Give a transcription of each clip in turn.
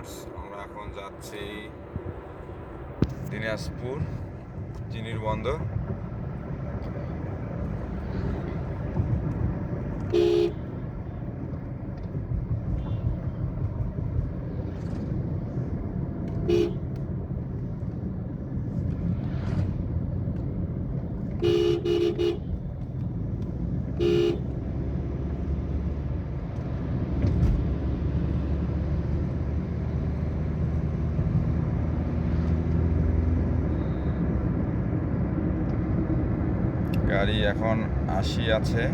Viewers, আমরা এখন যাচ্ছি দিনাজপুর চিনির বন্দর। গাড়ি এখন আছে।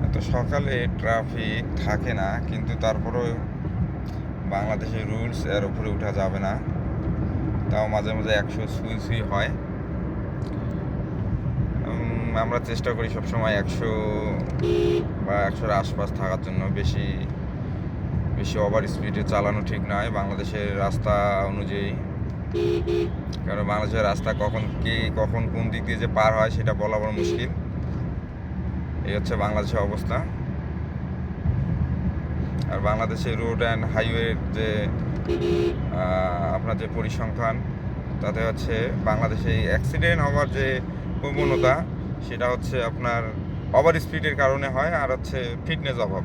এত সকালে ট্রাফিক থাকে না, কিন্তু তারপরেও বাংলাদেশের রুলস, এর উপরে উঠা যাবে না। তাও মাঝে মাঝে 100 ছুঁই হয়। আমরা চেষ্টা করি সবসময় 100 বা 100-এর আশপাশ থাকার জন্য। বেশি ওভার স্পিডে চালানো ঠিক নয় বাংলাদেশের রাস্তা অনুযায়ী, কারণ বাংলাদেশের রাস্তা কখন কোন দিক দিয়ে যে পার হয় সেটা বলা বড় মুশকিল। এই হচ্ছে বাংলাদেশের অবস্থা। আর বাংলাদেশের রোড অ্যান্ড হাইওয়ের যে আপনার যে পরিসংখ্যান, তাতে হচ্ছে বাংলাদেশে অ্যাক্সিডেন্ট হওয়ার যে প্রবণতা, সেটা হচ্ছে আপনার ওভার স্পিডের কারণে হয়, আর হচ্ছে ফিটনেস অভাব।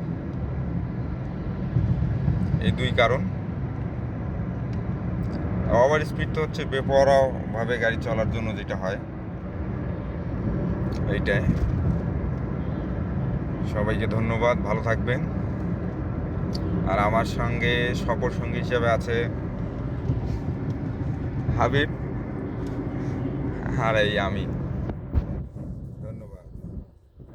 এই দুই কারণ। ওভার স্পিড তো হচ্ছে বেপরোয়াভাবে গাড়ি চলার জন্য যেটা হয়, এইটাই। সবাইকে ধন্যবাদ, ভালো থাকবেন। আর আমার সঙ্গে সফর সঙ্গী হিসেবে আছে হাবিব, আর এই আমি।